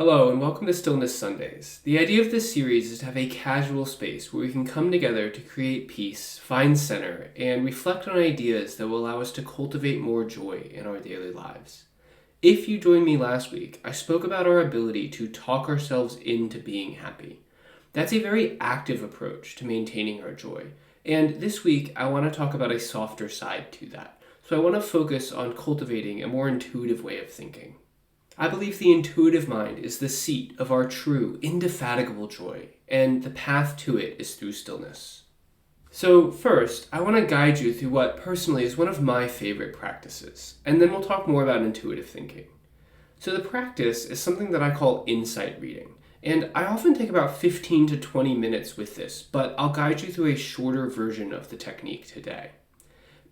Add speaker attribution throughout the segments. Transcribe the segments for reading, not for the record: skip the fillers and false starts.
Speaker 1: Hello and welcome to Stillness Sundays. The idea of this series is to have a casual space where we can come together to create peace, find center, and reflect on ideas that will allow us to cultivate more joy in our daily lives. If you joined me last week, I spoke about our ability to talk ourselves into being happy. That's a very active approach to maintaining our joy. And this week, I want to talk about a softer side to that. So I want to focus on cultivating a more intuitive way of thinking. I believe the intuitive mind is the seat of our true, indefatigable joy, and the path to it is through stillness. So first, I want to guide you through what personally is one of my favorite practices, and then we'll talk more about intuitive thinking. So the practice is something that I call insight reading, and I often take about 15 to 20 minutes with this, but I'll guide you through a shorter version of the technique today.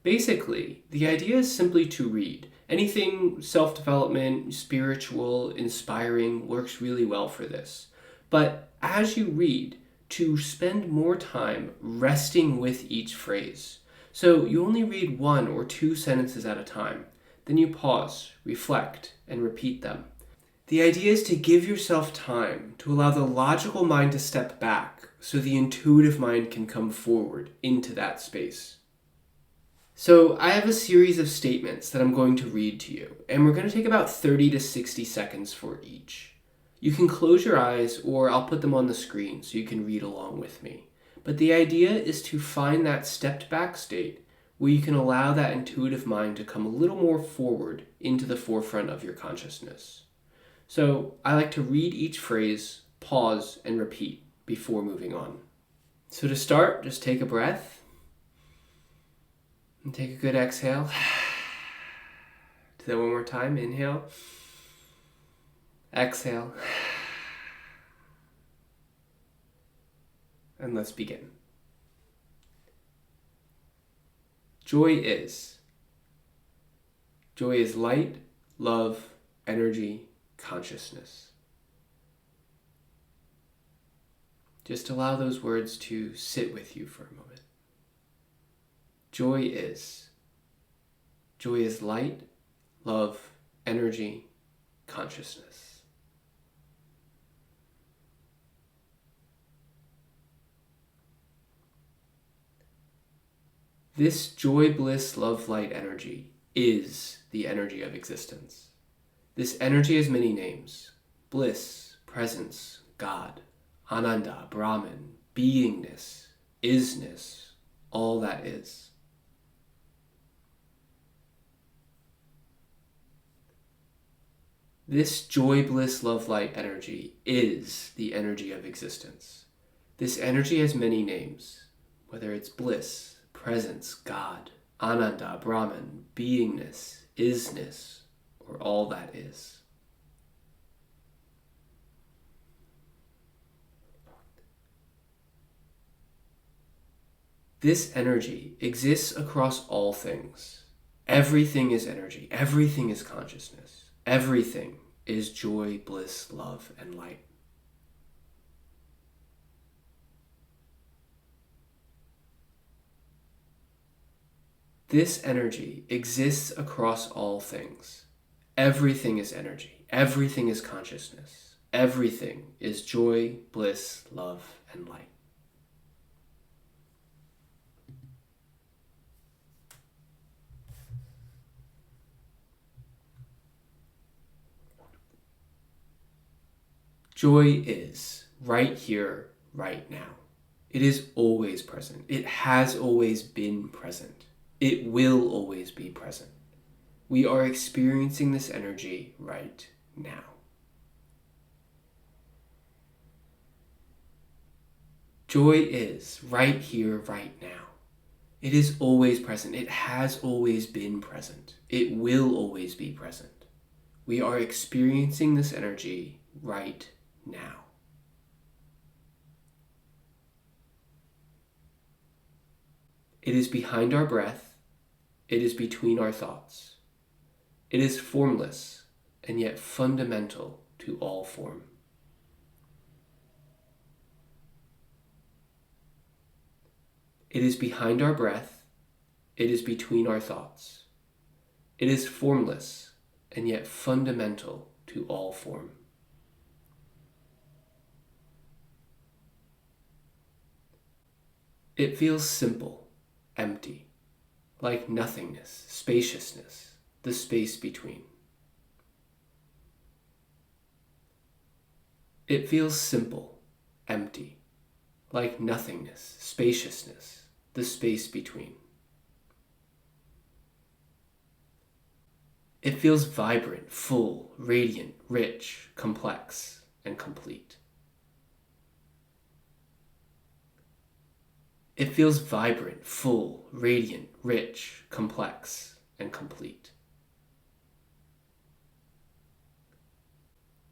Speaker 1: Basically, the idea is simply to read. Anything self-development, spiritual, inspiring works really well for this. But as you read, to spend more time resting with each phrase. So you only read 1 or 2 sentences at a time. Then you pause, reflect, and repeat them. The idea is to give yourself time to allow the logical mind to step back so the intuitive mind can come forward into that space. So I have a series of statements that I'm going to read to you, and we're going to take about 30 to 60 seconds for each. You can close your eyes, or I'll put them on the screen so you can read along with me. But the idea is to find that stepped back state where you can allow that intuitive mind to come a little more forward into the forefront of your consciousness. So I like to read each phrase, pause, and repeat before moving on. So to start, just take a breath. And take a good exhale. Do that one more time. Inhale. Exhale. And let's begin. Joy is. Joy is light, love, energy, consciousness. Just allow those words to sit with you for a moment. Joy is. Joy is light, love, energy, consciousness. This joy, bliss, love, light energy is the energy of existence. This energy has many names: bliss, presence, God, Ananda, Brahman, beingness, isness, all that is. This joy, bliss, love, light energy is the energy of existence. This energy has many names, whether it's bliss, presence, God, Ananda, Brahman, beingness, isness, or all that is. This energy exists across all things. Everything is energy. Everything is consciousness. Everything is joy, bliss, love, and light. This energy exists across all things. Everything is energy. Everything is consciousness. Everything is joy, bliss, love, and light. Joy is right here, right now. It is always present. It has always been present. It will always be present. We are experiencing this energy right now. Joy is right here, right now. It is always present. It has always been present. It will always be present. We are experiencing this energy right now. It is behind our breath. It is between our thoughts. It is formless and yet fundamental to all form. It is behind our breath. It is between our thoughts. It is formless and yet fundamental to all form. It feels simple, empty, like nothingness, spaciousness, the space between. It feels simple, empty, like nothingness, spaciousness, the space between. It feels vibrant, full, radiant, rich, complex, and complete. It feels vibrant, full, radiant, rich, complex, and complete.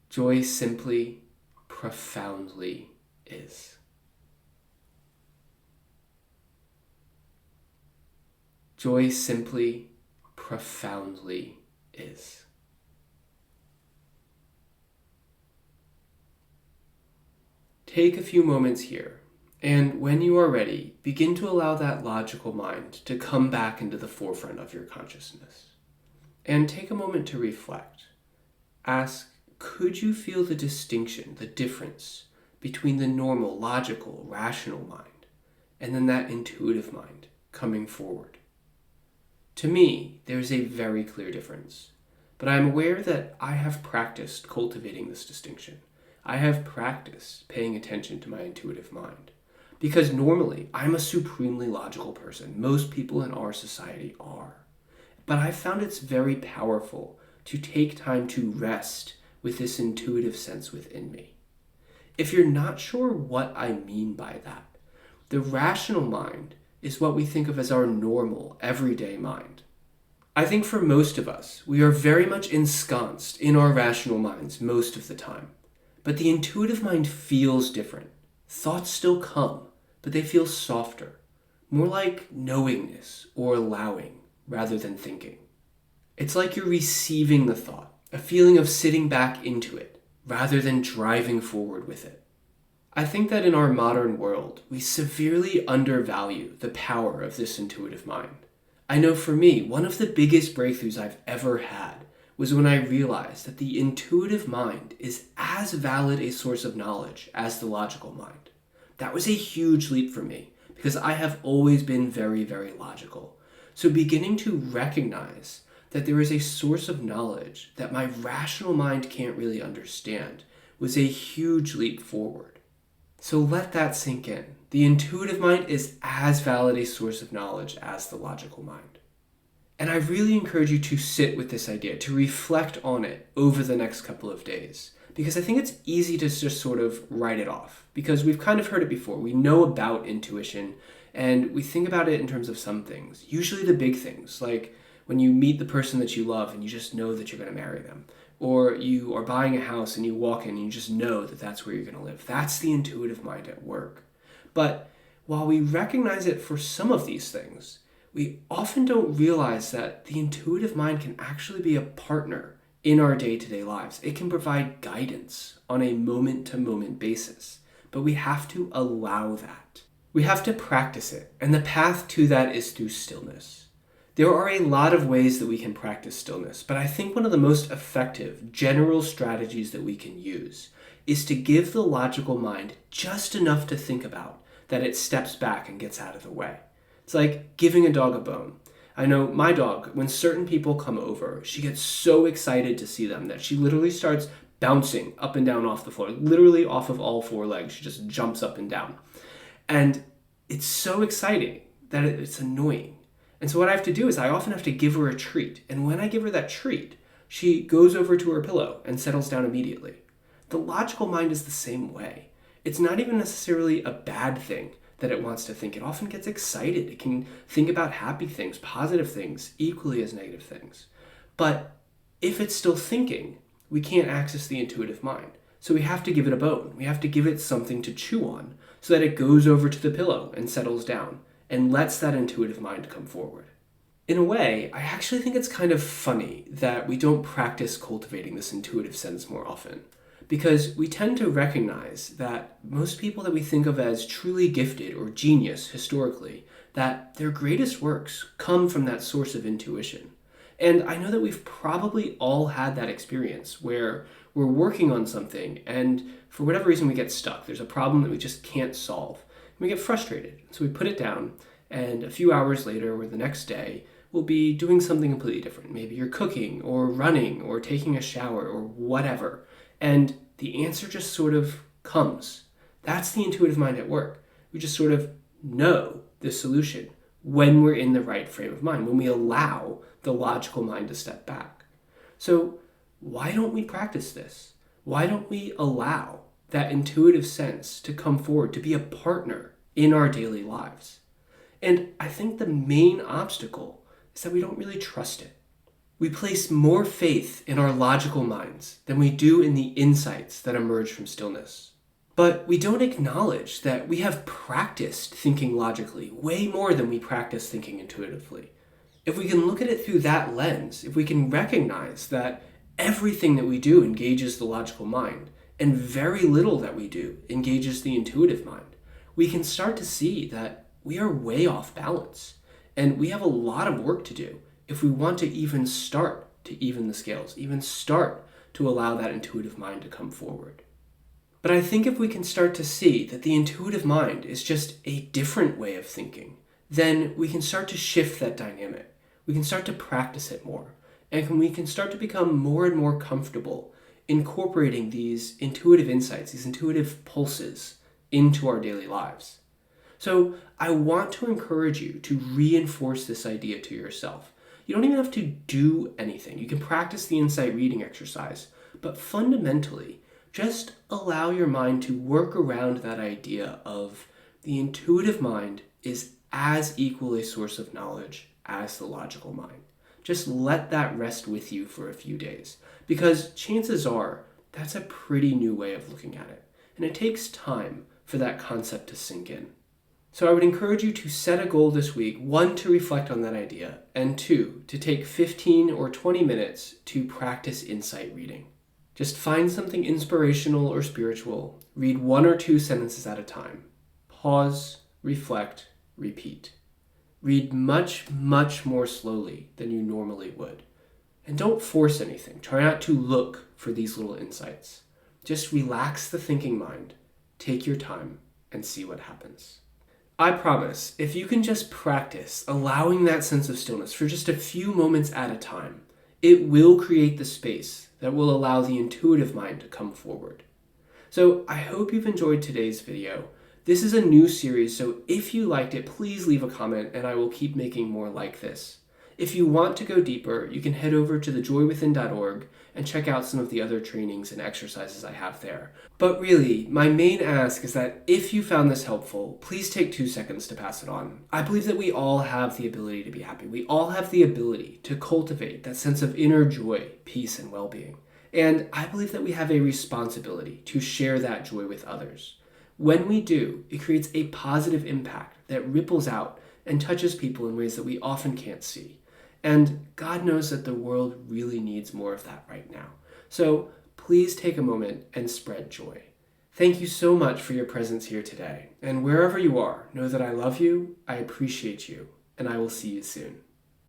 Speaker 1: Joy simply, profoundly is. Joy simply, profoundly is. Take a few moments here, and when you are ready, begin to allow that logical mind to come back into the forefront of your consciousness. And take a moment to reflect. Ask, could you feel the distinction, the difference between the normal, logical, rational mind and then that intuitive mind coming forward? To me, there's a very clear difference, but I'm aware that I have practiced cultivating this distinction. I have practiced paying attention to my intuitive mind. Because normally, I'm a supremely logical person. Most people in our society are. But I found it's very powerful to take time to rest with this intuitive sense within me. If you're not sure what I mean by that, the rational mind is what we think of as our normal, everyday mind. I think for most of us, we are very much ensconced in our rational minds most of the time. But the intuitive mind feels different. Thoughts still come, but they feel softer, more like knowingness or allowing rather than thinking. It's like you're receiving the thought, a feeling of sitting back into it rather than driving forward with it. I think that in our modern world, we severely undervalue the power of this intuitive mind. I know for me, one of the biggest breakthroughs I've ever had was when I realized that the intuitive mind is as valid a source of knowledge as the logical mind. That was a huge leap for me because I have always been very, very logical. So beginning to recognize that there is a source of knowledge that my rational mind can't really understand was a huge leap forward. So let that sink in. The intuitive mind is as valid a source of knowledge as the logical mind. And I really encourage you to sit with this idea, to reflect on it over the next couple of days. Because I think it's easy to just sort of write it off. Because we've kind of heard it before. We know about intuition, and we think about it in terms of some things. Usually the big things, like when you meet the person that you love and you just know that you're going to marry them. Or you are buying a house and you walk in and you just know that that's where you're going to live. That's the intuitive mind at work. But while we recognize it for some of these things, we often don't realize that the intuitive mind can actually be a partner in our day-to-day lives. It can provide guidance on a moment-to-moment basis, but we have to allow that. We have to practice it, and the path to that is through stillness. There are a lot of ways that we can practice stillness, but I think one of the most effective general strategies that we can use is to give the logical mind just enough to think about that it steps back and gets out of the way. It's like giving a dog a bone. I know my dog, when certain people come over, she gets so excited to see them that she literally starts bouncing up and down off the floor, literally off of all four legs. She just jumps up and down. And it's so exciting that it's annoying. And so what I have to do is I often have to give her a treat. And when I give her that treat, she goes over to her pillow and settles down immediately. The logical mind is the same way. It's not even necessarily a bad thing that it wants to think. It often gets excited. It can think about happy things, positive things, equally as negative things. But if it's still thinking, we can't access the intuitive mind. So we have to give it a bone. We have to give it something to chew on so that it goes over to the pillow and settles down and lets that intuitive mind come forward. In a way, I actually think it's kind of funny that we don't practice cultivating this intuitive sense more often. Because we tend to recognize that most people that we think of as truly gifted or genius historically, that their greatest works come from that source of intuition. And I know that we've probably all had that experience where we're working on something and for whatever reason we get stuck. There's a problem that we just can't solve. we get frustrated. So we put it down, and a few hours later or the next day, we'll be doing something completely different. Maybe you're cooking or running or taking a shower or whatever. And the answer just sort of comes. That's the intuitive mind at work. We just sort of know the solution when we're in the right frame of mind, when we allow the logical mind to step back. So why don't we practice this? Why don't we allow that intuitive sense to come forward, to be a partner in our daily lives? And I think the main obstacle is that we don't really trust it. We place more faith in our logical minds than we do in the insights that emerge from stillness. But we don't acknowledge that we have practiced thinking logically way more than we practice thinking intuitively. If we can look at it through that lens, if we can recognize that everything that we do engages the logical mind, and very little that we do engages the intuitive mind, we can start to see that we are way off balance. And we have a lot of work to do if we want to even start to even the scales, even start to allow that intuitive mind to come forward. But I think if we can start to see that the intuitive mind is just a different way of thinking, then we can start to shift that dynamic. We can start to practice it more. And we can start to become more and more comfortable incorporating these intuitive insights, these intuitive pulses into our daily lives. So I want to encourage you to reinforce this idea to yourself. You don't even have to do anything. You can practice the insight reading exercise, but fundamentally, just allow your mind to work around that idea of the intuitive mind is as equal a source of knowledge as the logical mind. Just let that rest with you for a few days, because chances are that's a pretty new way of looking at it, and it takes time for that concept to sink in. So I would encourage you to set a goal this week, 1, to reflect on that idea, and 2, to take 15 or 20 minutes to practice insight reading. Just find something inspirational or spiritual, read 1 or 2 sentences at a time. Pause, reflect, repeat. Read much, much more slowly than you normally would. And don't force anything. Try not to look for these little insights. Just relax the thinking mind, take your time, and see what happens. I promise, if you can just practice allowing that sense of stillness for just a few moments at a time, it will create the space that will allow the intuitive mind to come forward. So I hope you've enjoyed today's video. This is a new series, so if you liked it, please leave a comment and I will keep making more like this. If you want to go deeper, you can head over to thejoywithin.org and check out some of the other trainings and exercises I have there. But really, my main ask is that if you found this helpful, please take 2 seconds to pass it on. I believe that we all have the ability to be happy. We all have the ability to cultivate that sense of inner joy, peace, and well-being. And I believe that we have a responsibility to share that joy with others. When we do, it creates a positive impact that ripples out and touches people in ways that we often can't see. And God knows that the world really needs more of that right now. So please take a moment and spread joy. Thank you so much for your presence here today. And wherever you are, know that I love you, I appreciate you, and I will see you soon.